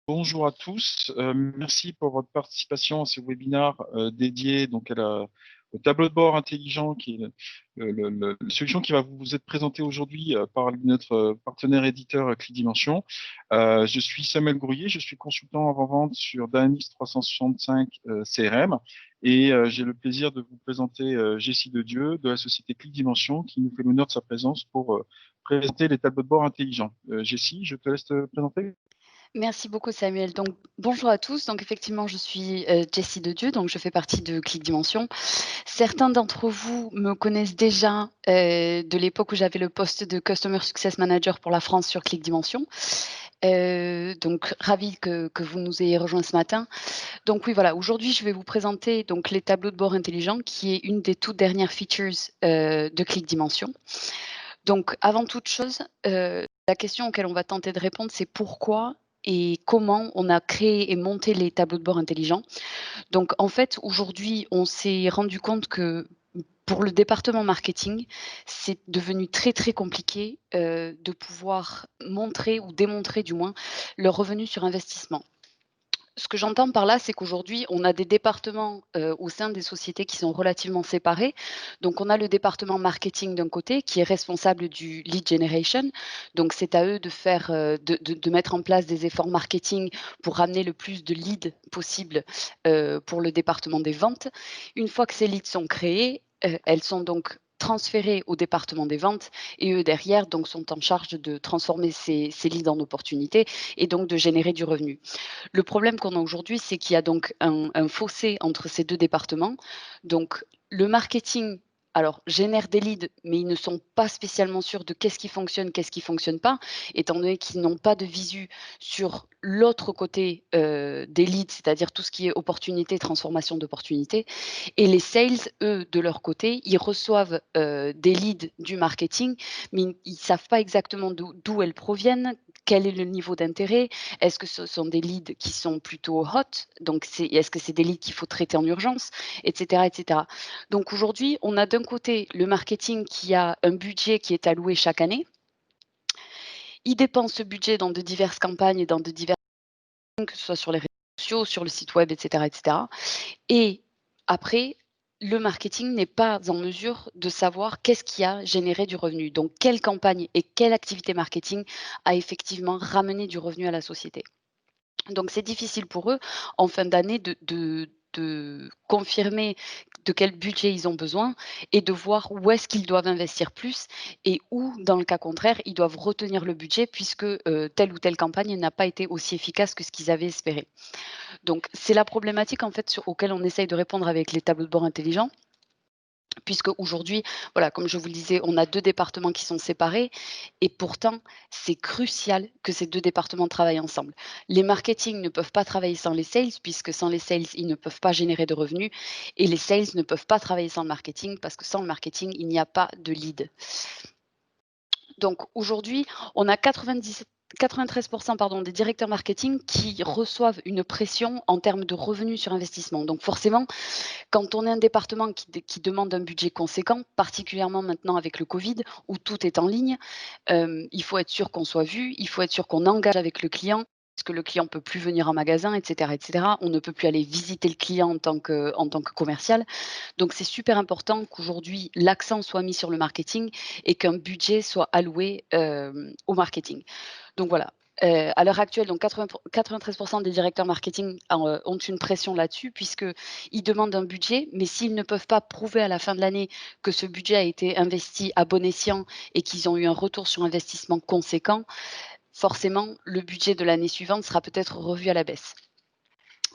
Bonjour à tous. Merci pour votre participation à ce webinaire dédié donc au tableau de bord intelligent, qui est la solution qui va vous être présentée aujourd'hui par notre partenaire éditeur ClickDimension. Je suis Samuel Grouillet, je suis consultant avant-vente sur Dynamics 365 CRM et j'ai le plaisir de vous présenter Jessie Dedieu de la société ClickDimension qui nous fait l'honneur de sa présence pour présenter les tableaux de bord intelligents. Jessie, je te laisse te présenter. Merci beaucoup Samuel. Donc bonjour à tous. Donc effectivement, je suis Jessie Dedieu, donc je fais partie de Click Dimension. Certains d'entre vous me connaissent déjà de l'époque où j'avais le poste de Customer Success Manager pour la France sur Click Dimension. Donc ravi que vous nous ayez rejoints ce matin. Donc oui, voilà, aujourd'hui je vais vous présenter donc les tableaux de bord intelligents, qui est une des toutes dernières features de Click Dimension. Donc avant toute chose, la question auquel on va tenter de répondre, c'est pourquoi et comment on a créé et monté les tableaux de bord intelligents. Donc en fait, aujourd'hui, on s'est rendu compte que pour le département marketing, c'est devenu très, très compliqué, de pouvoir montrer ou démontrer du moins le revenu sur investissement. Ce que j'entends par là, c'est qu'aujourd'hui, on a des départements, au sein des sociétés qui sont relativement séparés. Donc on a le département marketing d'un côté qui est responsable du lead generation. Donc c'est à eux de faire, de mettre en place des efforts marketing pour ramener le plus de leads possible, pour le département des ventes. Une fois que ces leads sont créés, elles sont donc transférées au département des ventes et eux derrière donc sont en charge de transformer ces leads en opportunités et donc de générer du revenu. Le problème qu'on a aujourd'hui, c'est qu'il y a donc un fossé entre ces 2 départements. Donc le marketing, alors génère des leads, mais ils ne sont pas spécialement sûrs de qu'est-ce qui fonctionne, qu'est-ce qui fonctionne pas, étant donné qu'ils n'ont pas de visu sur l'autre côté, des leads, c'est-à-dire tout ce qui est opportunité, transformation d'opportunités. Et les sales, eux, de leur côté, ils reçoivent, des leads du marketing, mais ils ne savent pas exactement d'où elles proviennent, quel est le niveau d'intérêt, est-ce que ce sont des leads qui sont plutôt hot? Donc est-ce que c'est des leads qu'il faut traiter en urgence? Et cetera, et cetera. Donc aujourd'hui, on a d'un côté le marketing qui a un budget qui est alloué chaque année. Il dépense ce budget dans de diverses campagnes et dans de divers, que ce soit sur les réseaux sociaux, sur le site web, et cetera, et cetera. Et après, le marketing n'est pas en mesure de savoir qu'est-ce qui a généré du revenu. Donc quelle campagne et quelle activité marketing a effectivement ramené du revenu à la société. Donc c'est difficile pour eux, en fin d'année, de confirmer de quel budget ils ont besoin et de voir où est-ce qu'ils doivent investir plus et où, dans le cas contraire, ils doivent retenir le budget puisque, telle ou telle campagne n'a pas été aussi efficace que ce qu'ils avaient espéré. Donc c'est la problématique, en fait, auquel on essaye de répondre avec les tableaux de bord intelligents. Puisque aujourd'hui, voilà, comme je vous le disais, on a 2 départements qui sont séparés et pourtant, c'est crucial que ces 2 départements travaillent ensemble. Les marketing ne peuvent pas travailler sans les sales, puisque sans les sales, ils ne peuvent pas générer de revenus et les sales ne peuvent pas travailler sans le marketing, parce que sans le marketing, il n'y a pas de lead. Donc aujourd'hui, on a 93 pardon, des directeurs marketing qui reçoivent une pression en termes de revenus sur investissement. Donc forcément, quand on est un département qui demande un budget conséquent, particulièrement maintenant avec le Covid où tout est en ligne, il faut être sûr qu'on soit vu, il faut être sûr qu'on engage avec le client, parce que le client ne peut plus venir en magasin, et cetera, et cetera. On ne peut plus aller visiter le client en tant que commercial. Donc c'est super important qu'aujourd'hui l'accent soit mis sur le marketing et qu'un budget soit alloué, au marketing. Donc voilà, à l'heure actuelle, donc 93 des directeurs marketing ont une pression là-dessus, puisqu'ils demandent un budget, mais s'ils ne peuvent pas prouver à la fin de l'année que ce budget a été investi à bon escient et qu'ils ont eu un retour sur investissement conséquent, forcément le budget de l'année suivante sera peut-être revu à la baisse.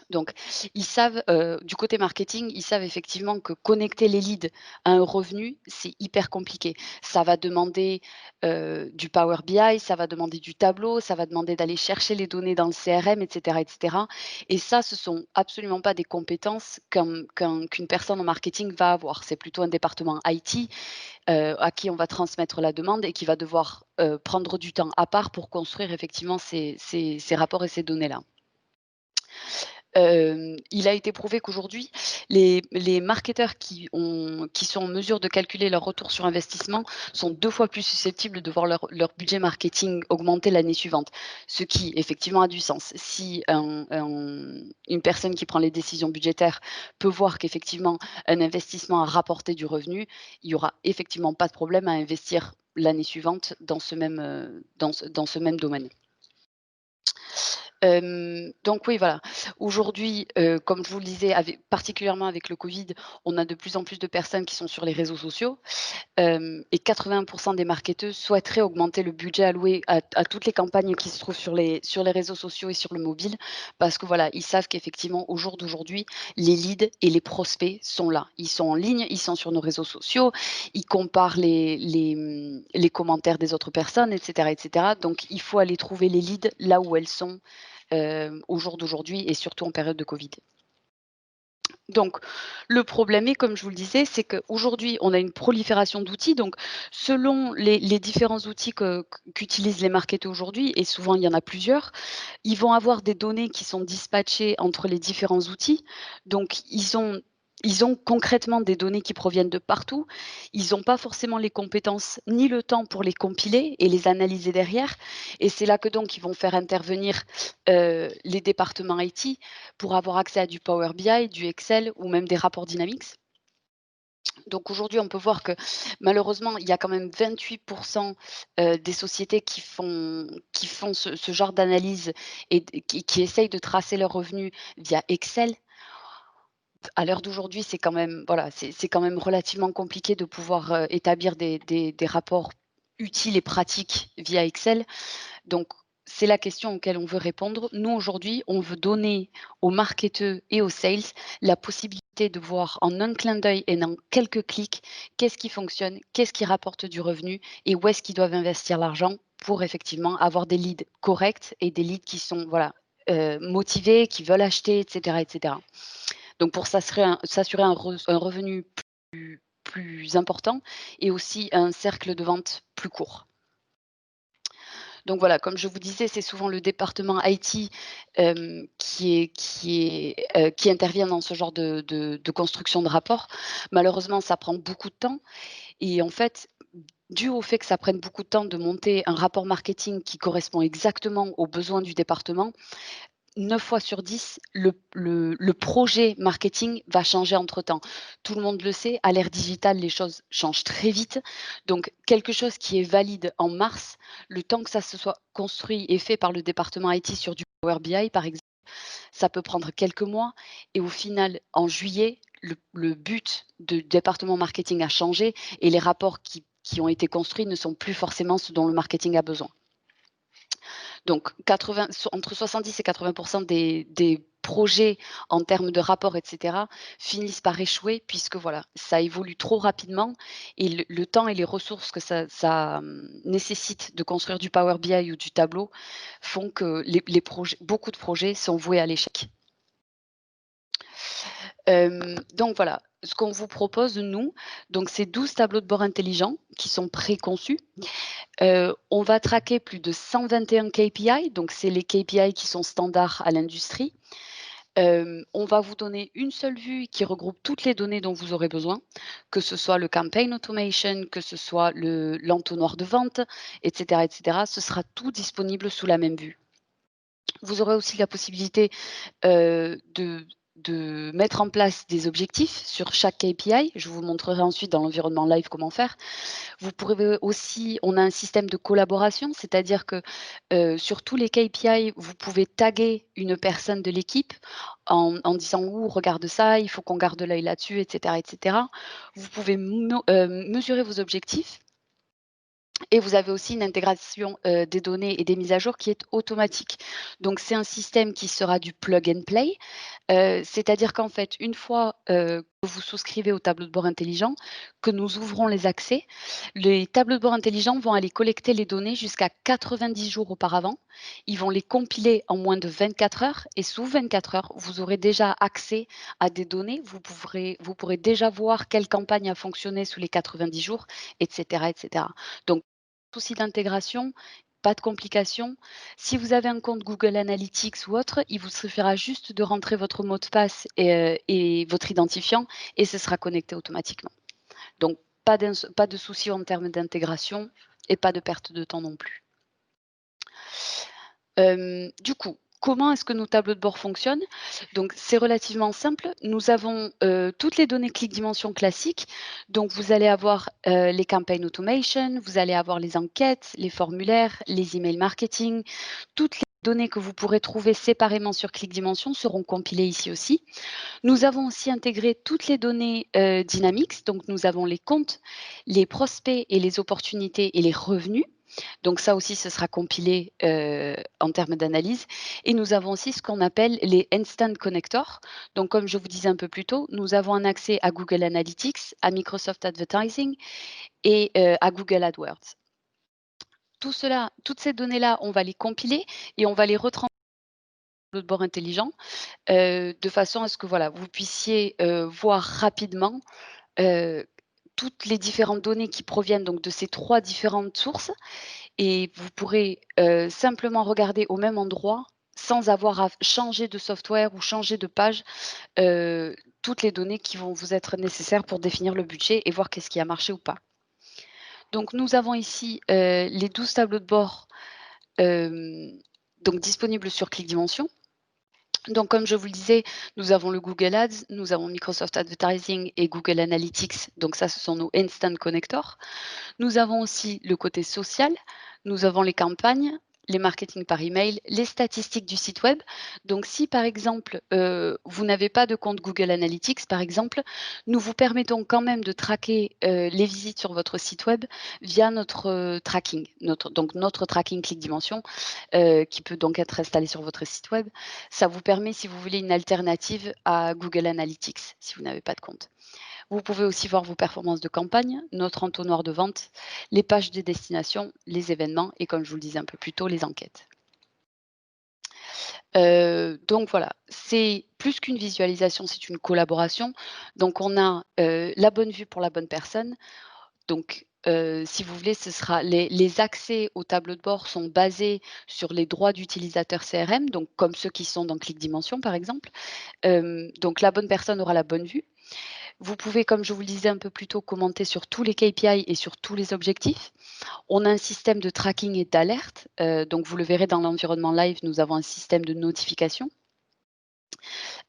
Donc, ils savent, du côté marketing, ils savent effectivement que connecter les leads à un revenu, c'est hyper compliqué. Ça va demander, du Power BI, ça va demander du tableau, ça va demander d'aller chercher les données dans le CRM, et cetera, et cetera. Et ça, ce sont absolument pas des compétences qu'une personne en marketing va avoir. C'est plutôt un département IT, à qui on va transmettre la demande et qui va devoir, prendre du temps à part pour construire effectivement ces rapports et ces données-là. Il a été prouvé qu'aujourd'hui, les marketeurs qui sont en mesure de calculer leur retour sur investissement sont 2 fois plus susceptibles de voir leur budget marketing augmenter l'année suivante. Ce qui effectivement a du sens. Si une personne qui prend les décisions budgétaires peut voir qu'effectivement un investissement a rapporté du revenu, il y aura effectivement pas de problème à investir l'année suivante dans ce même domaine. Donc oui, voilà. Aujourd'hui, comme je vous le disais, particulièrement avec le Covid, on a de plus en plus de personnes qui sont sur les réseaux sociaux, et 80 des marketeuses souhaiteraient augmenter le budget alloué à toutes les campagnes qui se trouvent sur les réseaux sociaux et sur le mobile. Parce que voilà, ils savent qu'effectivement, au jour d'aujourd'hui, les leads et les prospects sont là. Ils sont en ligne, ils sont sur nos réseaux sociaux, ils comparent les commentaires des autres personnes, et cetera, et cetera. Donc il faut aller trouver les leads là où elles sont, au jour d'aujourd'hui et surtout en période de Covid. Donc le problème est, comme je vous le disais, c'est qu'aujourd'hui, on a une prolifération d'outils. Donc selon les différents outils qu'utilisent les marketeurs aujourd'hui, et souvent il y en a plusieurs, ils vont avoir des données qui sont dispatchées entre les différents outils. Donc ils ont concrètement des données qui proviennent de partout. Ils n'ont pas forcément les compétences ni le temps pour les compiler et les analyser derrière. Et c'est là que donc ils vont faire intervenir les départements IT pour avoir accès à du Power BI, du Excel ou même des rapports Dynamics. Donc aujourd'hui, on peut voir que malheureusement, il y a quand même 28 des sociétés qui font ce genre d'analyse et qui essayent de tracer leurs revenus via Excel. À l'heure d'aujourd'hui, c'est quand même voilà, c'est quand même relativement compliqué de pouvoir, établir des rapports utiles et pratiques via Excel. Donc, c'est la question auquel on veut répondre. Nous, aujourd'hui, on veut donner aux marketeurs et aux sales la possibilité de voir en un clin d'œil et en quelques clics qu'est-ce qui fonctionne, qu'est-ce qui rapporte du revenu et où est-ce qu'ils doivent investir l'argent pour effectivement avoir des leads corrects et des leads qui sont voilà, motivés, qui veulent acheter, et cetera, et cetera. Donc pour s'assurer un revenu plus important et aussi un cercle de vente plus court. Donc voilà, comme je vous disais, c'est souvent le département IT, qui intervient dans ce genre de construction de rapport. Malheureusement, ça prend beaucoup de temps et en fait, dû au fait que ça prenne beaucoup de temps de monter un rapport marketing qui correspond exactement aux besoins du département, 9 fois sur 10, le projet marketing va changer entre-temps. Tout le monde le sait, à l'ère digitale, les choses changent très vite. Donc quelque chose qui est valide en mars, le temps que ça se soit construit et fait par le département IT sur du Power BI, par exemple, ça peut prendre quelques mois et au final, en juillet, le but du département marketing a changé et les rapports qui ont été construits ne sont plus forcément ce dont le marketing a besoin. Donc entre 70 et 80 des projets en termes de rapports et cetera, finissent par échouer puisque voilà, ça évolue trop rapidement et le temps et les ressources que ça nécessite de construire du Power BI ou du tableau font que beaucoup de projets sont voués à l'échec. Donc voilà, ce qu'on vous propose nous, donc c'est 12 tableaux de bord intelligents qui sont préconçus. On va traquer plus de 121 KPI, donc c'est les KPI qui sont standards à l'industrie. On va vous donner une seule vue qui regroupe toutes les données dont vous aurez besoin, que ce soit le campaign automation, que ce soit l'entonnoir de vente, et cetera, et cetera. Ce sera tout disponible sous la même vue. Vous aurez aussi la possibilité de mettre en place des objectifs sur chaque KPI. Je vous montrerai ensuite dans l'environnement live comment faire. Vous pourrez aussi on a un système de collaboration, c'est-à-dire que, sur tous les KPI, vous pouvez taguer une personne de l'équipe en disant: «Ouh, regarde ça, il faut qu'on garde l'œil là-dessus», et cetera, et cetera. Vous pouvez mesurer vos objectifs et vous avez aussi une intégration, des données et des mises à jour qui est automatique. Donc c'est un système qui sera du plug and play, c'est-à-dire qu'en fait, une fois, que vous souscrivez au tableau de bord intelligent, que nous ouvrons les accès, les tableaux de bord intelligents vont aller collecter les données jusqu'à 90 jours auparavant. Ils vont les compiler en moins de 24 heures et sous 24 heures, vous aurez déjà accès à des données. Vous pourrez déjà voir quelle campagne a fonctionné sous les 90 jours et cetera, et cetera. Donc souci d'intégration, pas de complications. Si vous avez un compte Google Analytics ou autre, il vous suffira juste de rentrer votre mot de passe et votre identifiant et ce sera connecté automatiquement. Donc, pas de souci en termes d'intégration et pas de perte de temps non plus. Du coup, comment est-ce que nos tableaux de bord fonctionnent? Donc, c'est relativement simple. Nous avons toutes les données click dimension classiques. Donc, vous allez avoir les campaign automation, vous allez avoir les enquêtes, les formulaires, les emails marketing. Toutes les données que vous pourrez trouver séparément sur click dimension seront compilées ici aussi. Nous avons aussi intégré toutes les données Dynamics. Donc, nous avons les comptes, les prospects et les opportunités et les revenus. Donc ça aussi, ce sera compilé en termes d'analyse. Et nous avons aussi ce qu'on appelle les Instant Connectors. Donc comme je vous disais un peu plus tôt, nous avons un accès à Google Analytics, à Microsoft Advertising et à Google AdWords. Tout cela, toutes ces données-là, on va les compiler et on va les retranscrire dans le bord intelligent de façon à ce que voilà, vous puissiez voir rapidement toutes les différentes données qui proviennent donc de ces 3 différentes sources et vous pourrez simplement regarder au même endroit sans avoir à changer de software ou changer de page, toutes les données qui vont vous être nécessaires pour définir le budget et voir qu'est-ce qui a marché ou pas. Donc nous avons ici les 12 tableaux de bord donc disponibles sur Click Dimension. Donc, comme je vous le disais, nous avons le Google Ads, nous avons Microsoft Advertising et Google Analytics. Donc ça, ce sont nos Instant Connectors. Nous avons aussi le côté social. Nous avons les campagnes, les marketing par email, les statistiques du site web. Donc, si par exemple, vous n'avez pas de compte Google Analytics, par exemple, nous vous permettons quand même de traquer les visites sur votre site web via notre tracking, notre tracking Click Dimension, qui peut donc être installé sur votre site web. Ça vous permet, si vous voulez, une alternative à Google Analytics, si vous n'avez pas de compte. Vous pouvez aussi voir vos performances de campagne, notre entonnoir de vente, les pages de destination, les événements et comme je vous le disais un peu plus tôt, les enquêtes. Donc voilà, c'est plus qu'une visualisation, c'est une collaboration. Donc on a la bonne vue pour la bonne personne. Donc si vous voulez, ce sera les accès au tableau de bord sont basés sur les droits d'utilisateur CRM, donc comme ceux qui sont dans Click Dimension par exemple. Donc la bonne personne aura la bonne vue. Vous pouvez, comme je vous le disais un peu plus tôt, commenter sur tous les KPI et sur tous les objectifs. On a un système de tracking et d'alerte. Donc, vous le verrez dans l'environnement live, nous avons un système de notification.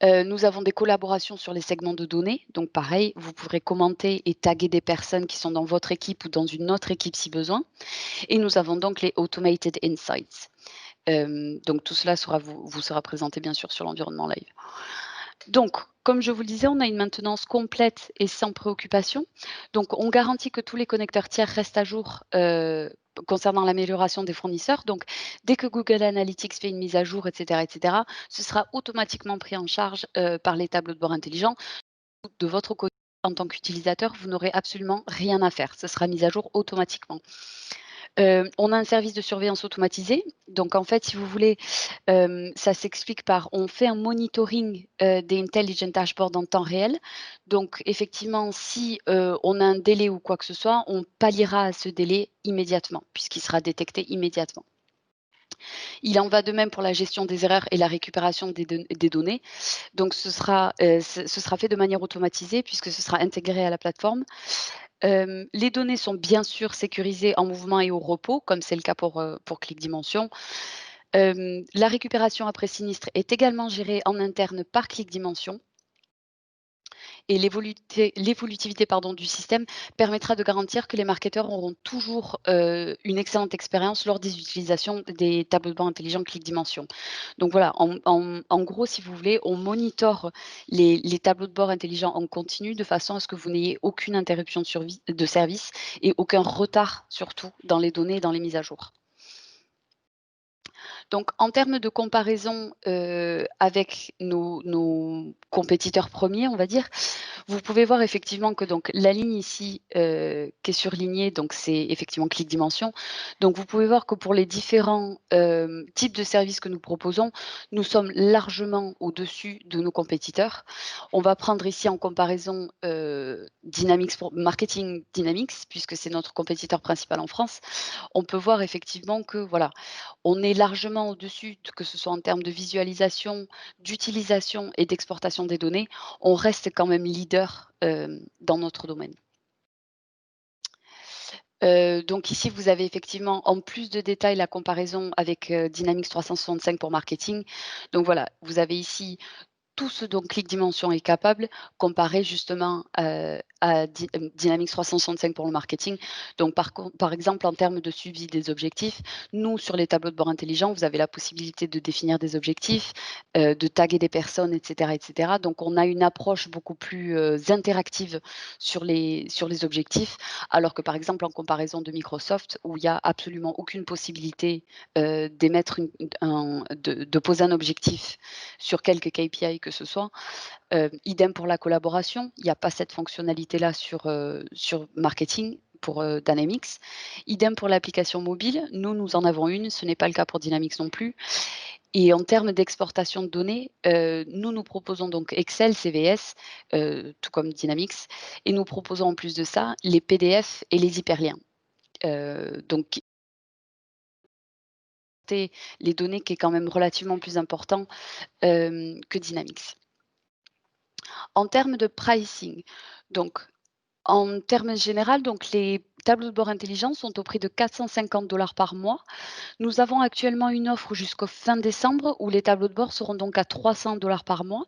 Nous avons des collaborations sur les segments de données. Donc, pareil, vous pourrez commenter et taguer des personnes qui sont dans votre équipe ou dans une autre équipe si besoin. Et nous avons donc les Automated Insights. Donc, tout cela vous sera présenté bien sûr sur l'environnement live. Donc, comme je vous le disais, on a une maintenance complète et sans préoccupation. Donc, on garantit que tous les connecteurs tiers restent à jour concernant l'amélioration des fournisseurs. Donc, dès que Google Analytics fait une mise à jour, etc., ce sera automatiquement pris en charge par les tableaux de bord intelligents. De votre côté, en tant qu'utilisateur, vous n'aurez absolument rien à faire. Ce sera mis à jour automatiquement. On a un service de surveillance automatisé. Donc, en fait, si vous voulez, ça s'explique par on fait un monitoring des intelligent dashboards en temps réel. Donc, effectivement, si on a un délai ou quoi que ce soit, on palliera à ce délai immédiatement, puisqu'il sera détecté immédiatement. Il en va de même pour la gestion des erreurs et la récupération des données. Donc, ce sera fait de manière automatisée puisque ce sera intégré à la plateforme. Les données sont bien sûr sécurisées en mouvement et au repos, comme c'est le cas pour Click Dimension. La récupération après sinistre est également gérée en interne par Click Dimension. Et l'évolutivité du système permettra de garantir que les marketeurs auront toujours une excellente expérience lors des utilisations des tableaux de bord intelligents Click Dimension. Donc voilà, en gros, si vous voulez, on monitore les tableaux de bord intelligents en continu de façon à ce que vous n'ayez aucune interruption de service et aucun retard surtout dans les données et dans les mises à jour. Donc, en termes de comparaison avec nos compétiteurs premiers, on va dire, vous pouvez voir effectivement que donc, la ligne ici qui est surlignée, donc c'est effectivement Click Dimension. Donc, vous pouvez voir que pour les différents types de services que nous proposons, nous sommes largement au-dessus de nos compétiteurs. On va prendre ici en comparaison Dynamics pour Marketing Dynamics, puisque c'est notre compétiteur principal en France. On peut voir effectivement que voilà, on est largement au-dessus, que ce soit en termes de visualisation, d'utilisation et d'exportation des données. On reste quand même leader dans notre domaine. Donc ici, vous avez effectivement, en plus de détails, la comparaison avec Dynamics 365 pour marketing. Donc voilà, vous avez ici tout ce dont Click Dimension est capable, comparé justement à Dynamics 365 pour le marketing. Donc, par exemple, en termes de suivi des objectifs, nous, sur les tableaux de bord intelligents, vous avez la possibilité de définir des objectifs, de taguer des personnes, etc., etc. Donc, on a une approche beaucoup plus interactive sur les objectifs, alors que, par exemple, en comparaison de Microsoft, où il n'y a absolument aucune possibilité d'émettre de poser un objectif sur quelques KPI que ce soit. Idem pour la collaboration, il n'y a pas cette fonctionnalité-là sur marketing pour Dynamics. Idem pour l'application mobile, nous en avons une, ce n'est pas le cas pour Dynamics non plus. Et en termes d'exportation de données, nous proposons donc Excel, CVS, tout comme Dynamics, et nous proposons en plus de ça les PDF et les hyperliens. Donc, les données qui est quand même relativement plus important que Dynamics. En termes de pricing, donc en termes généraux, donc les tableaux de bord intelligents sont au prix de 450 $ par mois. Nous avons actuellement une offre jusqu'au fin décembre où les tableaux de bord seront donc à 300 $ par mois.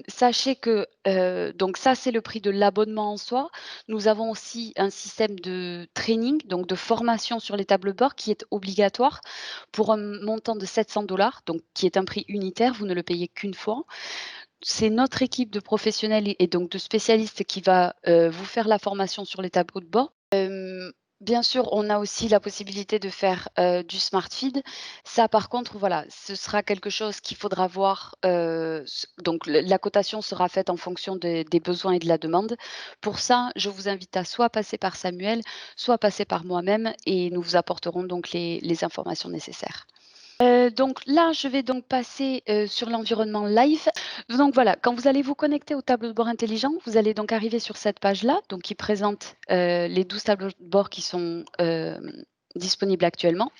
Sachez que donc ça, c'est le prix de l'abonnement en soi. Nous avons aussi un système de training, donc de formation sur les tableaux de bord qui est obligatoire pour un montant de 700 $, donc qui est un prix unitaire, vous ne le payez qu'une fois. C'est notre équipe de professionnels et donc de spécialistes qui va vous faire la formation sur les tableaux de bord. Bien sûr, on a aussi la possibilité de faire du smart feed. Ça, par contre, voilà, ce sera quelque chose qu'il faudra voir. Donc, la cotation sera faite en fonction des besoins et de la demande. Pour ça, je vous invite à soit passer par Samuel, soit passer par moi-même et nous vous apporterons donc les informations nécessaires. Donc là, je vais donc passer sur l'environnement live. Donc voilà, quand vous allez vous connecter au tableau de bord intelligent, vous allez donc arriver sur cette page-là, donc qui présente les 12 tableaux de bord qui sont disponibles actuellement.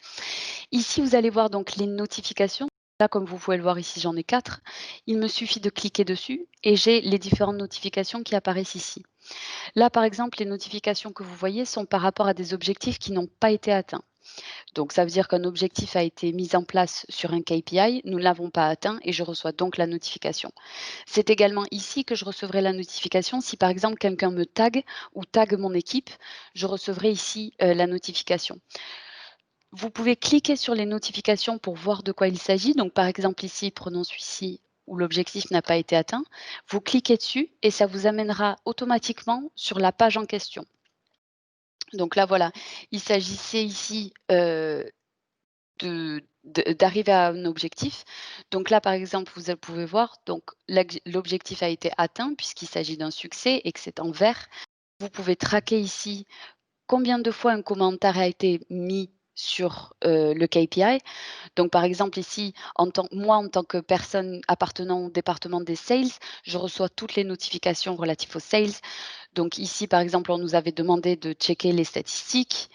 Ici, vous allez voir donc les notifications. Là, comme vous pouvez le voir ici, j'en ai 4. Il me suffit de cliquer dessus et j'ai les différentes notifications qui apparaissent ici. Là, par exemple, les notifications que vous voyez sont par rapport à des objectifs qui n'ont pas été atteints. Donc, ça veut dire qu'un objectif a été mis en place sur un KPI, nous ne l'avons pas atteint et je reçois donc la notification. C'est également ici que je recevrai la notification si par exemple quelqu'un me tag ou tag mon équipe, je recevrai ici la notification. Vous pouvez cliquer sur les notifications pour voir de quoi il s'agit. Donc, par exemple ici, prenons celui-ci où l'objectif n'a pas été atteint. Vous cliquez dessus et ça vous amènera automatiquement sur la page en question. Donc là, voilà, il s'agissait ici d'arriver à un objectif. Donc là, par exemple, vous pouvez voir, donc l'objectif a été atteint puisqu'il s'agit d'un succès et que c'est en vert. Vous pouvez traquer ici combien de fois un commentaire a été mis sur le KPI. Donc, par exemple, ici, moi, en tant que personne appartenant au département des sales, je reçois toutes les notifications relatives aux sales. Donc ici, par exemple, on nous avait demandé de checker les statistiques.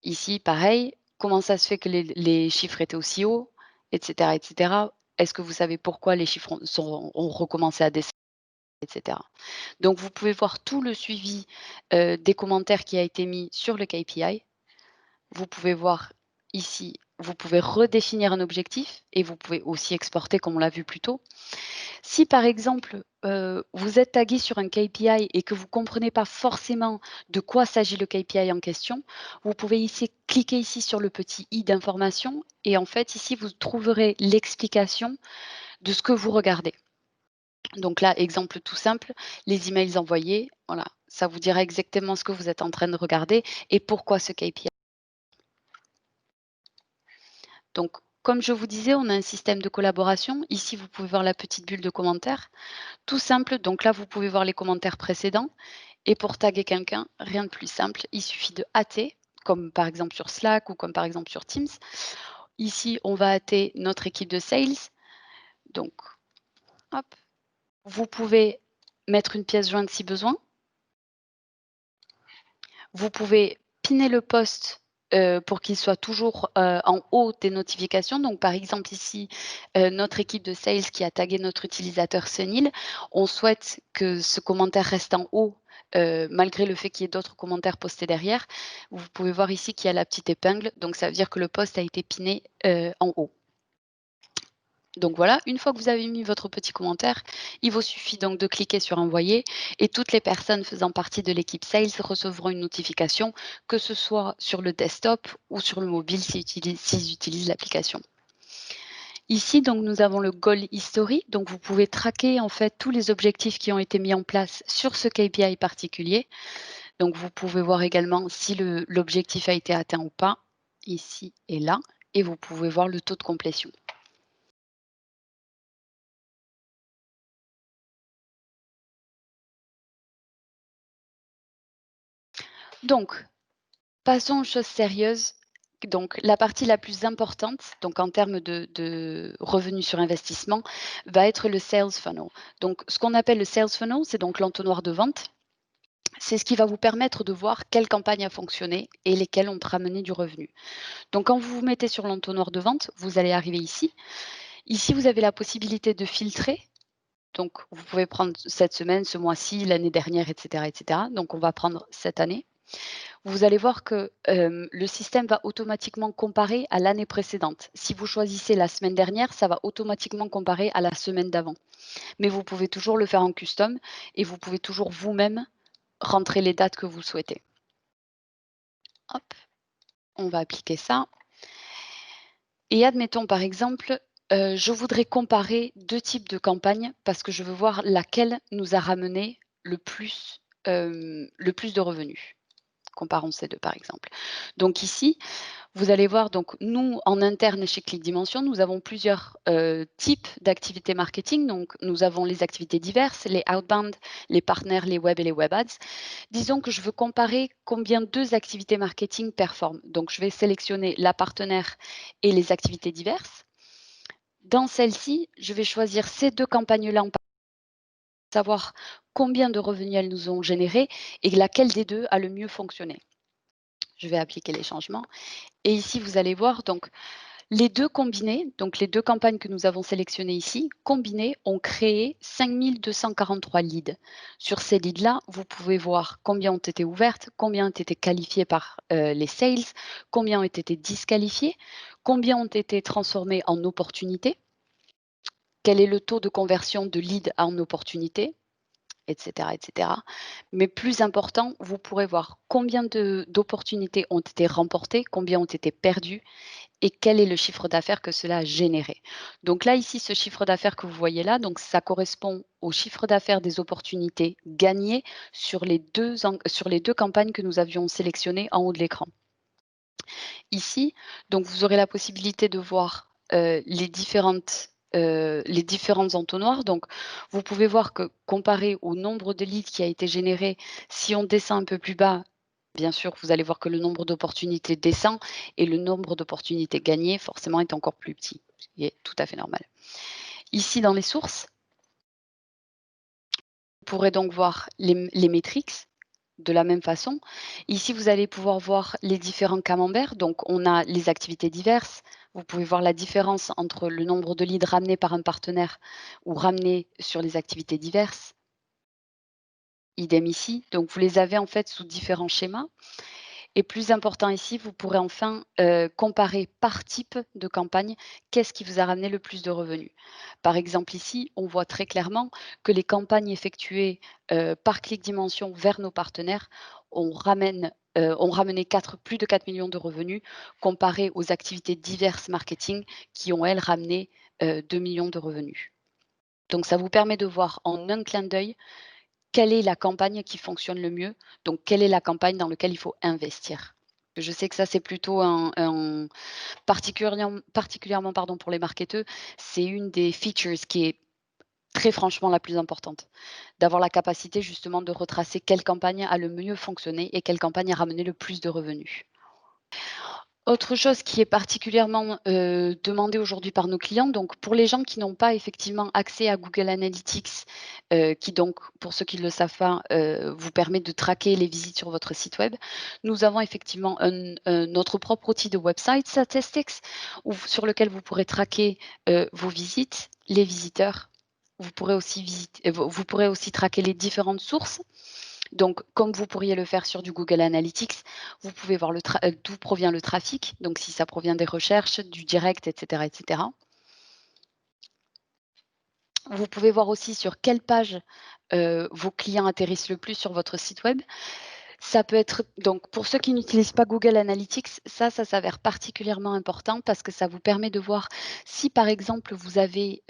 Ici, pareil, comment ça se fait que les chiffres étaient aussi hauts, etc., etc. Est-ce que vous savez pourquoi les chiffres ont recommencé à descendre, etc. Donc, vous pouvez voir tout le suivi des commentaires qui a été mis sur le KPI. Vous pouvez voir ici, vous pouvez redéfinir un objectif et vous pouvez aussi exporter comme on l'a vu plus tôt. Si par exemple, vous êtes tagué sur un KPI et que vous ne comprenez pas forcément de quoi s'agit le KPI en question, vous pouvez ici cliquer ici sur le petit i d'information et en fait ici vous trouverez l'explication de ce que vous regardez. Donc là, exemple tout simple, les emails envoyés, voilà, ça vous dira exactement ce que vous êtes en train de regarder et pourquoi ce KPI. Donc, comme je vous disais, on a un système de collaboration. Ici, vous pouvez voir la petite bulle de commentaires. Tout simple, donc là, vous pouvez voir les commentaires précédents. Et pour taguer quelqu'un, rien de plus simple, il suffit de hâter, comme par exemple sur Slack ou comme par exemple sur Teams. Ici, on va hâter notre équipe de sales. Donc, hop, vous pouvez mettre une pièce jointe si besoin. Vous pouvez pinner le post pour qu'il soit toujours en haut des notifications. Donc, par exemple, ici, notre équipe de sales qui a tagué notre utilisateur Sunil, on souhaite que ce commentaire reste en haut malgré le fait qu'il y ait d'autres commentaires postés derrière. Vous pouvez voir ici qu'il y a la petite épingle. Donc, ça veut dire que le post a été pinné en haut. Donc voilà, une fois que vous avez mis votre petit commentaire, il vous suffit donc de cliquer sur envoyer et toutes les personnes faisant partie de l'équipe sales recevront une notification, que ce soit sur le desktop ou sur le mobile s'ils utilisent l'application. Ici, donc, nous avons le Goal History. Donc, vous pouvez traquer en fait tous les objectifs qui ont été mis en place sur ce KPI particulier. Donc, vous pouvez voir également si l'objectif a été atteint ou pas, ici et là. Et vous pouvez voir le taux de complétion. Donc, passons aux choses sérieuses. Donc, la partie la plus importante, donc en termes de revenus sur investissement, va être le sales funnel. Donc, ce qu'on appelle le sales funnel, c'est donc l'entonnoir de vente. C'est ce qui va vous permettre de voir quelle campagne a fonctionné et lesquelles ont ramené du revenu. Donc, quand vous vous mettez sur l'entonnoir de vente, vous allez arriver ici. Ici, vous avez la possibilité de filtrer. Donc, vous pouvez prendre cette semaine, ce mois-ci, l'année dernière, etc., etc. Donc, on va prendre cette année. Vous allez voir que le système va automatiquement comparer à l'année précédente. Si vous choisissez la semaine dernière, ça va automatiquement comparer à la semaine d'avant. Mais vous pouvez toujours le faire en custom et vous pouvez toujours vous-même rentrer les dates que vous souhaitez. Hop, on va appliquer ça. Et admettons par exemple, je voudrais comparer 2 types de campagnes parce que je veux voir laquelle nous a ramené le plus de revenus. Comparons ces 2 par exemple. Donc ici, vous allez voir, donc nous, en interne chez Click Dimension, nous avons plusieurs types d'activités marketing. Donc, nous avons les activités diverses, les outbound, les partenaires, les web et les web ads. Disons que je veux comparer combien 2 activités marketing performent. Donc, je vais sélectionner la partenaire et les activités diverses. Dans celle-ci, je vais choisir ces 2 campagnes-là en savoir combien de revenus elles nous ont généré et laquelle des 2 a le mieux fonctionné. Je vais appliquer les changements. Et ici, vous allez voir, donc, les 2 combinés, donc les 2 campagnes que nous avons sélectionnées ici, combinées, ont créé 5 243 leads. Sur ces leads-là, vous pouvez voir combien ont été ouvertes, combien ont été qualifiées par les sales, combien ont été disqualifiées, combien ont été transformées en opportunités, quel est le taux de conversion de lead en opportunité, etc., etc. Mais plus important, vous pourrez voir combien d'opportunités ont été remportées, combien ont été perdues et quel est le chiffre d'affaires que cela a généré. Donc là, ici, ce chiffre d'affaires que vous voyez là, donc ça correspond au chiffre d'affaires des opportunités gagnées sur les deux campagnes que nous avions sélectionnées en haut de l'écran. Ici, donc vous aurez la possibilité de voir les différents entonnoirs. Donc, vous pouvez voir que comparé au nombre de leads qui a été généré, si on descend un peu plus bas, bien sûr, vous allez voir que le nombre d'opportunités descend et le nombre d'opportunités gagnées, forcément, est encore plus petit, ce qui est tout à fait normal. Ici, dans les sources, vous pourrez donc voir les métriques de la même façon. Ici, vous allez pouvoir voir les différents camemberts. Donc, on a les activités diverses. Vous pouvez voir la différence entre le nombre de leads ramenés par un partenaire ou ramenés sur les activités diverses. Idem ici. Donc, vous les avez en fait sous différents schémas. Et plus important ici, vous pourrez enfin comparer par type de campagne, qu'est-ce qui vous a ramené le plus de revenus. Par exemple ici, on voit très clairement que les campagnes effectuées par Click Dimension vers nos partenaires ont ramené plus de 4 millions de revenus comparé aux activités diverses marketing qui ont, elles, ramené 2 millions de revenus. Donc ça vous permet de voir en un clin d'œil quelle est la campagne qui fonctionne le mieux, donc quelle est la campagne dans laquelle il faut investir. Je sais que ça, c'est plutôt particulièrement pardon, pour les marketeurs, c'est une des features qui est très franchement la plus importante. D'avoir la capacité justement de retracer quelle campagne a le mieux fonctionné et quelle campagne a ramené le plus de revenus. Autre chose qui est particulièrement, demandée aujourd'hui par nos clients, donc pour les gens qui n'ont pas effectivement accès à Google Analytics, qui donc, pour ceux qui ne le savent pas, vous permet de traquer les visites sur votre site web. Nous avons effectivement notre propre outil de Website Statistics sur lequel vous pourrez traquer, vos visites, les visiteurs. Vous pourrez aussi traquer les différentes sources. Donc, comme vous pourriez le faire sur du Google Analytics, vous pouvez voir d'où provient le trafic, donc si ça provient des recherches, du direct, etc., etc. Vous pouvez voir aussi sur quelle page vos clients atterrissent le plus sur votre site web. Ça peut être donc pour ceux qui n'utilisent pas Google Analytics, ça s'avère particulièrement important parce que ça vous permet de voir si, par exemple, vous avez,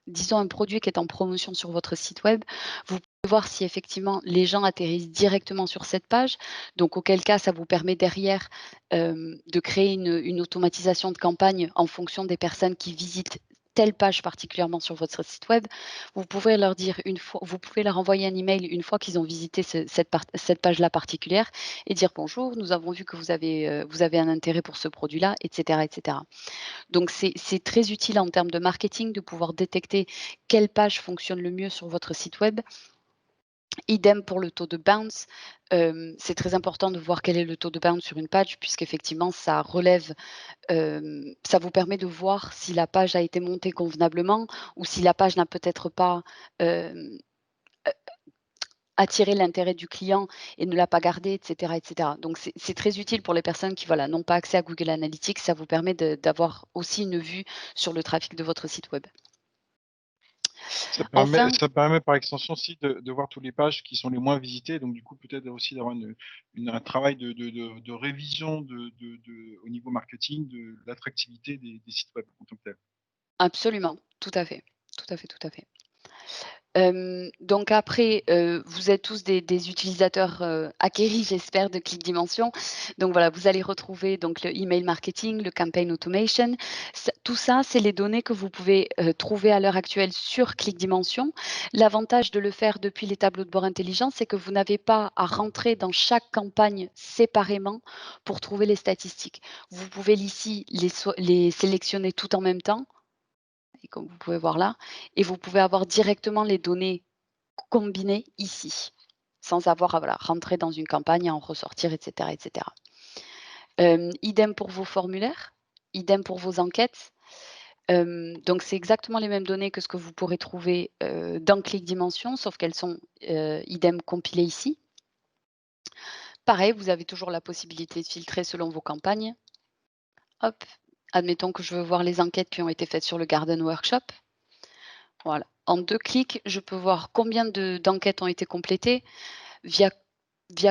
disons un produit qui est en promotion sur votre site web, vous pouvez voir si effectivement les gens atterrissent directement sur cette page. Donc auquel cas, ça vous permet derrière, de créer une automatisation de campagne en fonction des personnes qui visitent telle page particulièrement sur votre site web. Vous pouvez leur envoyer un email une fois qu'ils ont visité cette page-là particulière et dire: «Bonjour, nous avons vu que vous avez un intérêt pour ce produit-là», et cetera, et cetera. Donc c'est très utile en termes de marketing de pouvoir détecter quelle page fonctionne le mieux sur votre site web. Idem pour le taux de bounce. C'est très important de voir quel est le taux de bounce sur une page puisqu'effectivement ça relève, ça vous permet de voir si la page a été montée convenablement ou si la page n'a peut-être pas, hem attirer l'intérêt du client et ne l'a pas gardé, et cetera, et cetera. Donc c'est très utile pour les personnes qui, voilà, n'ont pas accès à Google Analytics. Ça vous permet d'avoir aussi une vue sur le trafic de votre site web. Enfin, Ça permet par extension aussi de voir toutes les pages qui sont les moins visitées, donc du coup peut-être aussi d'avoir un travail de révision au niveau marketing de l'attractivité des sites web en tant que tel. absolument, tout à fait, tout à fait, tout à fait. Donc après, vous êtes tous des utilisateurs, acquéris, j'espère, de ClickDimension. Donc voilà, vous allez retrouver donc le email marketing, le campaign automation. Tout ça, c'est les données que vous pouvez, trouver à l'heure actuelle sur ClickDimension. L'avantage de le faire depuis les tableaux de bord intelligents, c'est que vous n'avez pas à rentrer dans chaque campagne séparément pour trouver les statistiques. Vous pouvez ici les sélectionner tout en même temps et comme vous pouvez voir là, et vous pouvez avoir directement les données combinées ici, sans avoir à voilà, rentrer dans une campagne, en ressortir, et cetera, et cetera. Idem pour vos formulaires, idem pour vos enquêtes. Donc c'est exactement les mêmes données que ce que vous pourrez trouver, dans ClickDimension, sauf qu'elles sont, idem compilées ici. Pareil, vous avez toujours la possibilité de filtrer selon vos campagnes. Hop, admettons que je veux voir les enquêtes qui ont été faites sur le Garden Workshop. Voilà. En 2 clics, je peux voir combien d'enquêtes ont été complétées, via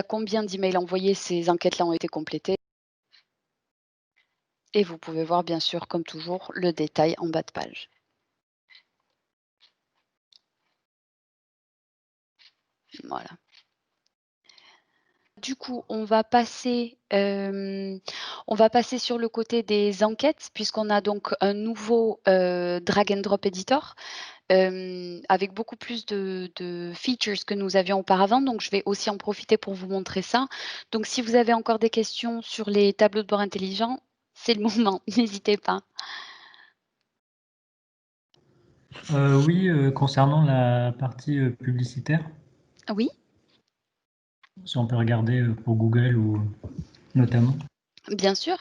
combien d'emails envoyés ces enquêtes-là ont été complétées et vous pouvez voir bien sûr, comme toujours, le détail en bas de page. Voilà. Du coup, on va passer sur le côté des enquêtes puisqu'on a donc un nouveau, drag and drop editor. Avec beaucoup plus de features que nous avions auparavant, donc je vais aussi en profiter pour vous montrer ça. Donc si vous avez encore des questions sur les tableaux de bord intelligents, c'est le moment, n'hésitez pas. Oui, concernant la partie publicitaire, Oui, si on peut regarder pour Google ou notamment. bien sûr.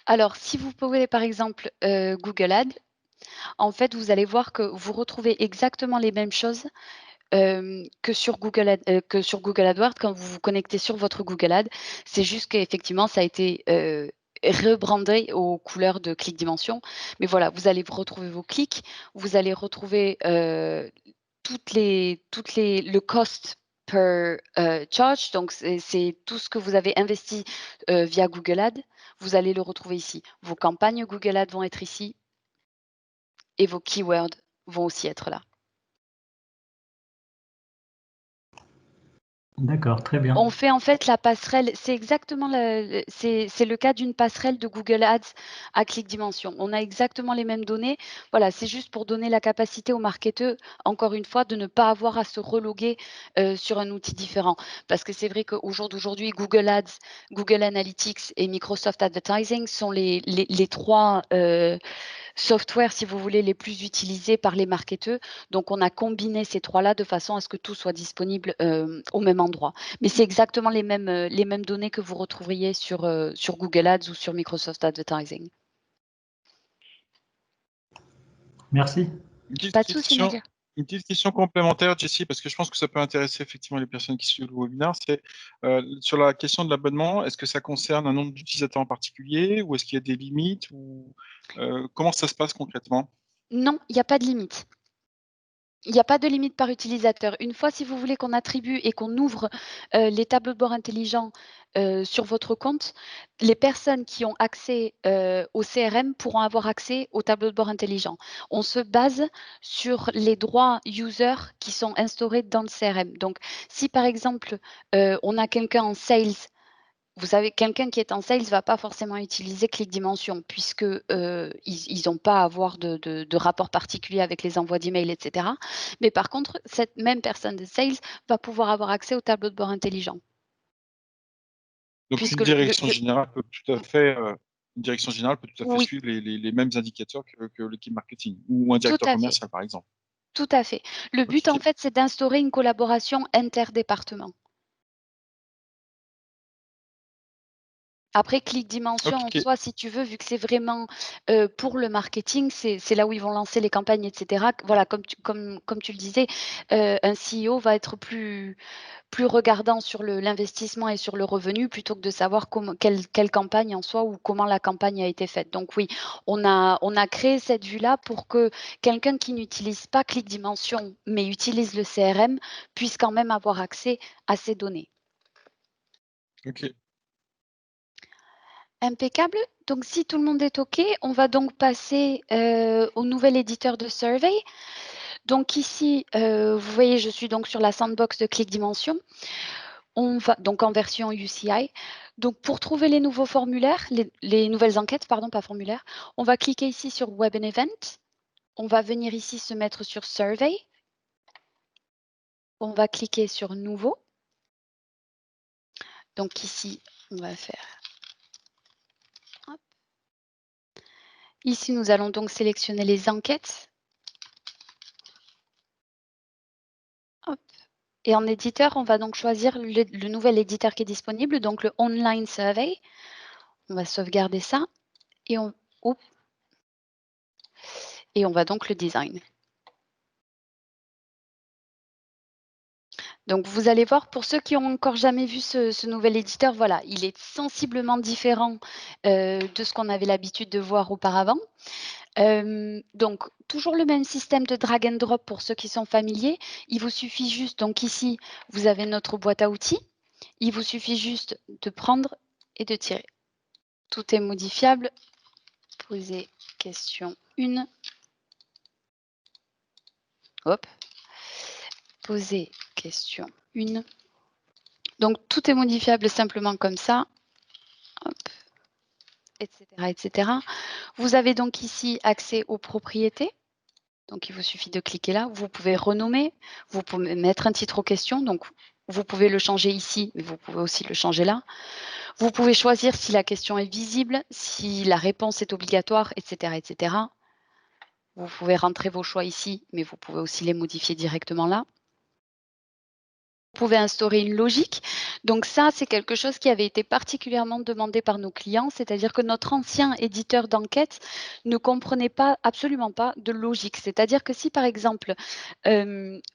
Alors si vous pouvez par exemple, Google Ads, en fait, vous allez voir que vous retrouvez exactement les mêmes choses, que sur Google AdWords quand vous vous connectez sur votre Google Ads. C'est juste qu'effectivement ça a été, rebrandé aux couleurs de ClickDimension. Mais voilà, vous allez retrouver vos clics, vous allez retrouver, le cost per, charge, donc c'est tout ce que vous avez investi, via Google Ads, vous allez le retrouver ici. Vos campagnes Google Ads vont être ici et vos keywords vont aussi être là. D'accord, très bien. On fait en fait la passerelle, c'est exactement c'est le cas d'une passerelle de Google Ads à ClickDimension. On a exactement les mêmes données. Voilà, c'est juste pour donner la capacité aux marketeurs, encore une fois, de ne pas avoir à se reloguer sur un outil différent. Parce que c'est vrai qu'au jour d'aujourd'hui, Google Ads, Google Analytics et Microsoft Advertising sont les trois softwares, si vous voulez, les plus utilisés par les marketeurs. Donc, on a combiné ces trois-là de façon à ce que tout soit disponible au même endroit. Mais c'est exactement les mêmes données que vous retrouveriez sur Google Ads ou sur Microsoft Advertising. Une Merci. petite Pas de souci, question, Nadia. une petite question complémentaire, Jessie, parce que je pense que ça peut intéresser effectivement les personnes qui suivent le webinaire. C'est sur la question de l'abonnement, est-ce que ça concerne un nombre d'utilisateurs en particulier ou est-ce qu'il y a des limites ou comment ça se passe concrètement? Non, il n'y a pas de limite. Il n'y a pas de limite par utilisateur. Une fois, si vous voulez qu'on attribue et qu'on ouvre les tableaux de bord intelligents sur votre compte, les personnes qui ont accès au CRM pourront avoir accès au tableau de bord intelligent. On se base sur les droits user qui sont instaurés dans le CRM. Donc, si par exemple, on a quelqu'un en sales, vous savez, quelqu'un qui est en sales ne va pas forcément utiliser ClickDimension puisque ils n'ont pas à avoir de rapport particulier avec les envois d'emails, etc. Mais par contre, cette même personne de sales va pouvoir avoir accès au tableau de bord intelligent. Donc Puisque une direction générale peut tout à fait, oui, suivre les mêmes indicateurs que l'équipe marketing ou un tout directeur à fait. commercial, par exemple. Tout à fait. Le but, en Ok. fait, c'est d'instaurer une collaboration interdépartement. Après, ClickDimension en Ok. soi, si tu veux, vu que c'est vraiment pour le marketing, c'est là où ils vont lancer les campagnes, etc. Voilà, comme tu le disais, un CEO va être plus regardant sur l'investissement et sur le revenu plutôt que de savoir quelle campagne en soi ou comment la campagne a été faite. Donc oui, on a créé cette vue-là pour que quelqu'un qui n'utilise pas ClickDimension mais utilise le CRM puisse quand même avoir accès à ces données. Ok. Impeccable. Donc, si tout le monde est OK, on va donc passer au nouvel éditeur de survey. Donc ici, vous voyez, je suis donc sur la sandbox de ClickDimension. On va donc en version UCI. Donc, pour trouver les nouveaux formulaires, les nouvelles enquêtes, pardon, pas formulaires, on va cliquer ici sur Web and Event. On va venir ici se mettre sur Survey. On va cliquer sur Nouveau. Donc ici, on va faire. Hop. Ici, nous allons donc sélectionner les enquêtes. Hop. Et en éditeur, on va donc choisir le nouvel éditeur qui est disponible, donc le Online Survey. On va sauvegarder ça et on va donc le design. Donc, vous allez voir, pour ceux qui n'ont encore jamais vu ce nouvel éditeur, voilà, il est sensiblement différent de ce qu'on avait l'habitude de voir auparavant. Donc, toujours le même système de drag and drop pour ceux qui sont familiers. Il vous suffit juste, donc ici, vous avez notre boîte à outils. Il vous suffit juste de prendre et de tirer. Tout est modifiable. Poser question 1. Hop. Poser question 1. Donc, tout est modifiable simplement comme ça. Hop. Etc., etc. Vous avez donc ici accès aux propriétés. Donc, il vous suffit de cliquer là. Vous pouvez renommer. Vous pouvez mettre un titre aux questions. Donc, vous pouvez le changer ici, mais vous pouvez aussi le changer là. Vous pouvez choisir si la question est visible, si la réponse est obligatoire, etc., etc. Vous pouvez rentrer vos choix ici, mais vous pouvez aussi les modifier directement là. Vous pouvez instaurer une logique. Donc ça, c'est quelque chose qui avait été particulièrement demandé par nos clients, c'est-à-dire que notre ancien éditeur d'enquête ne comprenait absolument pas de logique. C'est-à-dire que si, par exemple,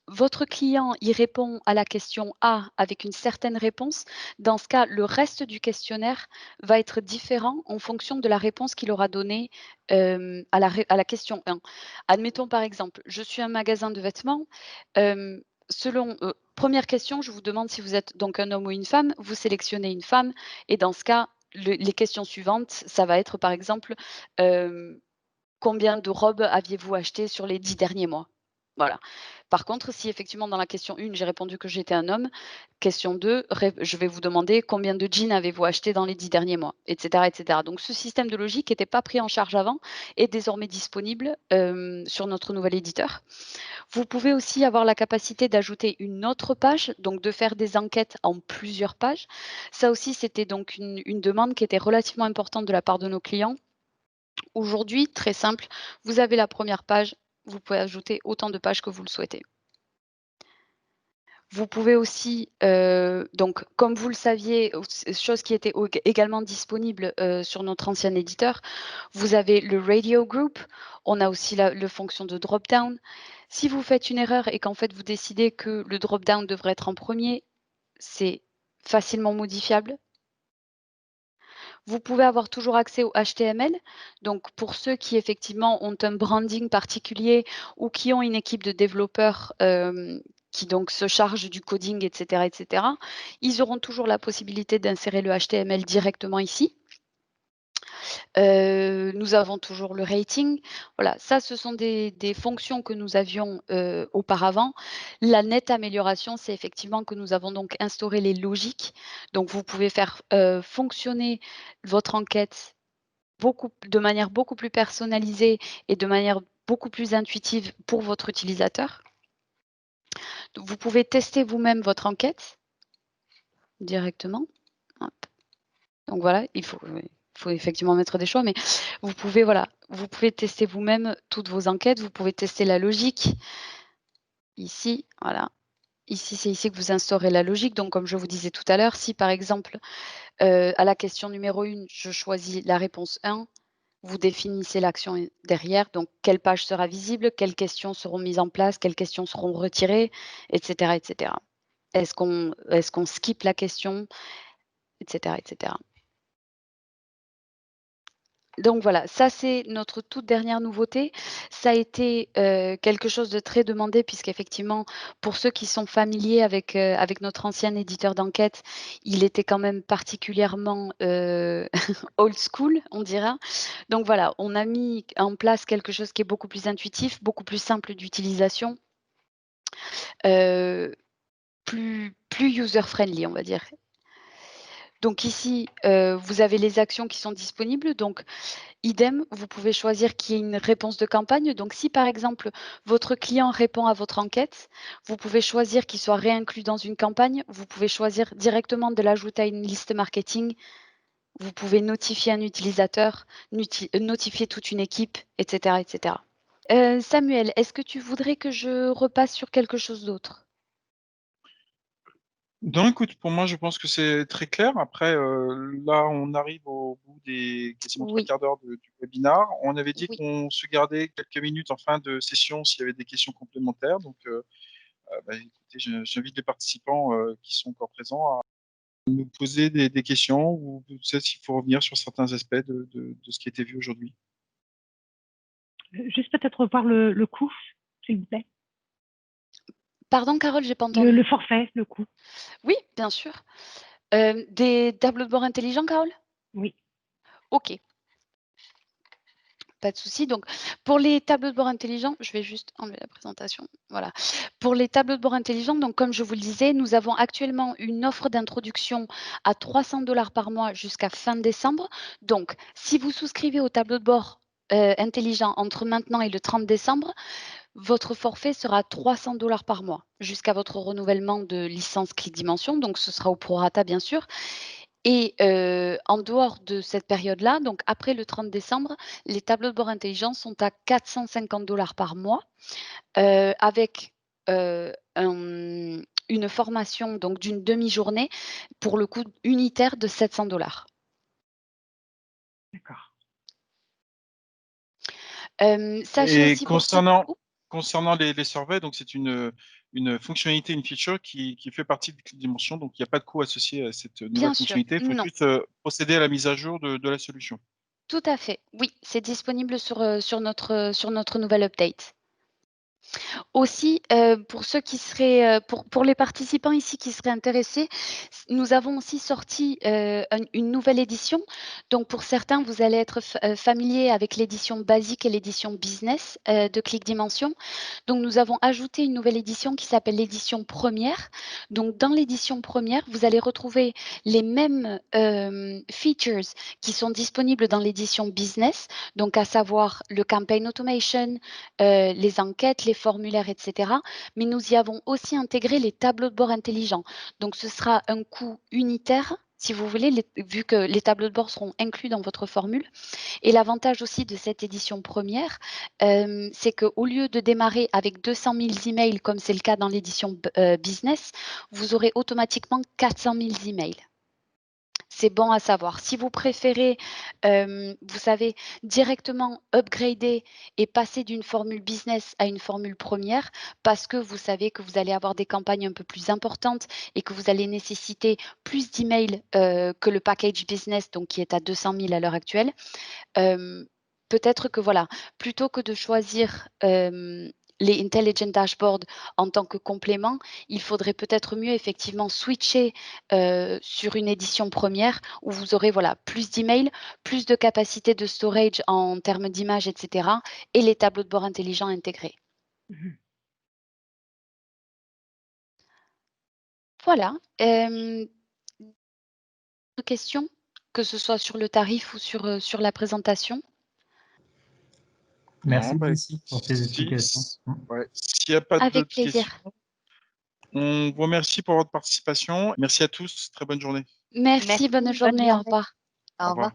votre client y répond à la question A avec une certaine réponse, dans ce cas, le reste du questionnaire va être différent en fonction de la réponse qu'il aura donnée à la question 1. Admettons, par exemple, je suis un magasin de vêtements. Selon première question, je vous demande si vous êtes donc un homme ou une femme. Vous sélectionnez une femme et dans ce cas, les questions suivantes, ça va être par exemple combien de robes aviez-vous acheté sur les 10 derniers mois? Voilà. Par contre, si effectivement dans la question 1, j'ai répondu que j'étais un homme, question 2, je vais vous demander combien de jeans avez-vous acheté dans les 10 derniers mois, etc., etc. Donc ce système de logique n'était pas pris en charge avant et désormais disponible sur notre nouvel éditeur. Vous pouvez aussi avoir la capacité d'ajouter une autre page, donc de faire des enquêtes en plusieurs pages. Ça aussi, c'était donc une demande qui était relativement importante de la part de nos clients. Aujourd'hui, très simple, vous avez la première page, vous pouvez ajouter autant de pages que vous le souhaitez. Vous pouvez aussi, donc comme vous le saviez, chose qui était également disponible sur notre ancien éditeur, vous avez le Radio Group, on a aussi la fonction de drop-down. Si vous faites une erreur et qu'en fait vous décidez que le drop-down devrait être en premier, c'est facilement modifiable. Vous pouvez avoir toujours accès au HTML. Donc, pour ceux qui effectivement ont un branding particulier ou qui ont une équipe de développeurs qui donc se chargent du coding, etc., ils auront toujours la possibilité d'insérer le HTML directement ici. Nous avons toujours le rating. Voilà, ça, ce sont des fonctions que nous avions auparavant. La nette amélioration, c'est effectivement que nous avons donc instauré les logiques. Donc, vous pouvez faire fonctionner votre enquête de manière beaucoup plus personnalisée et de manière beaucoup plus intuitive pour votre utilisateur. Donc, vous pouvez tester vous-même votre enquête directement. Hop. Donc voilà, il faut effectivement mettre des choix, mais vous pouvez tester vous-même toutes vos enquêtes, vous pouvez tester la logique. Ici, voilà. Ici, c'est ici que vous instaurez la logique. Donc, comme je vous disais tout à l'heure, si par exemple, à la question numéro 1, je choisis la réponse 1, vous définissez l'action derrière, donc quelle page sera visible, quelles questions seront mises en place, quelles questions seront retirées, etc., etc. Est-ce qu'on skip la question, etc., etc. Donc voilà, ça c'est notre toute dernière nouveauté. Ça a été quelque chose de très demandé puisqu'effectivement, pour ceux qui sont familiers avec notre ancien éditeur d'enquête, il était quand même particulièrement old school, on dira. Donc voilà, on a mis en place quelque chose qui est beaucoup plus intuitif, beaucoup plus simple d'utilisation, plus user-friendly, on va dire. Donc ici, vous avez les actions qui sont disponibles. Donc idem, vous pouvez choisir qu'il y ait une réponse de campagne. Donc, si par exemple, votre client répond à votre enquête, vous pouvez choisir qu'il soit réinclus dans une campagne. Vous pouvez choisir directement de l'ajouter à une liste marketing. Vous pouvez notifier un utilisateur, notifier toute une équipe, etc., etc. Samuel, est-ce que tu voudrais que je repasse sur quelque chose d'autre? Non, écoute, pour moi, je pense que c'est très clair. Après, là, on arrive au bout des quasiment trois Oui, quarts d'heure du webinaire. On avait dit oui. qu'on se gardait quelques minutes en fin de session s'il y avait des questions complémentaires. Donc, bah, écoutez, j'invite les participants qui sont encore présents à nous poser des questions ou peut-être s'il faut revenir sur certains aspects de ce qui a été vu aujourd'hui. Juste peut-être revoir le coût, s'il vous plaît. Pardon, Carole, j'ai pas entendu. Le forfait, le coût. Oui, bien sûr. Des tableaux de bord intelligents, Carole? Oui. OK. Pas de souci. Donc, pour les tableaux de bord intelligents, je vais juste enlever la présentation. Voilà. Pour les tableaux de bord intelligents, donc comme je vous le disais, nous avons actuellement une offre d'introduction à 300 $ par mois jusqu'à fin décembre. Donc, si vous souscrivez au tableau de bord intelligent entre maintenant et le 30 décembre, votre forfait sera 300 $ par mois jusqu'à votre renouvellement de licence ClickDimension. Donc, ce sera au prorata, bien sûr. Et en dehors de cette période-là, donc après le 30 décembre, les tableaux de bord intelligents sont à 450 $ par mois, avec une formation donc d'une demi-journée pour le coût unitaire de 700 $. D'accord. Sachez Et aussi pour ceux. concernant les surveys, donc c'est une fonctionnalité, une feature qui fait partie de ClickDimension, donc il n'y a pas de coût associé à cette nouvelle Bien sûr, fonctionnalité. Il faut non, juste procéder à la mise à jour de la solution. tout à fait. Oui, c'est disponible sur notre nouvelle update. Aussi, pour ceux qui seraient, pour les participants ici qui seraient intéressés, nous avons aussi sorti une nouvelle édition. Donc pour certains, vous allez être familiers avec l'édition basique et l'édition business de Click Dimension. Donc nous avons ajouté une nouvelle édition qui s'appelle l'édition première. Donc dans l'édition première, vous allez retrouver les mêmes features qui sont disponibles dans l'édition business, donc à savoir le campaign automation, les enquêtes, les formulaires, etc. Mais nous y avons aussi intégré les tableaux de bord intelligents. Donc, ce sera un coût unitaire, si vous voulez, vu que les tableaux de bord seront inclus dans votre formule. Et l'avantage aussi de cette édition première, c'est qu'au lieu de démarrer avec 200 000 emails, comme c'est le cas dans l'édition business, vous aurez automatiquement 400 000 emails. C'est bon à savoir. Si vous préférez, vous savez, directement upgrader et passer d'une formule business à une formule première, parce que vous savez que vous allez avoir des campagnes un peu plus importantes et que vous allez nécessiter plus d'emails que le package business, donc qui est à 200 000 à l'heure actuelle, peut-être que voilà, plutôt que de choisir les intelligent dashboards en tant que complément, il faudrait peut-être mieux effectivement switcher sur une édition première où vous aurez voilà, plus d'emails, plus de capacité de storage en termes d'images, etc. et les tableaux de bord intelligents intégrés. Voilà. Questions, que ce soit sur le tarif ou sur la présentation? Merci Non, Jessie pour tes explications. Ouais. S'il n'y a pas Avec d'autres questions, plaisir. on vous remercie pour votre participation. Merci à tous. Très bonne journée. Merci, bonne journée. Au revoir. Au revoir.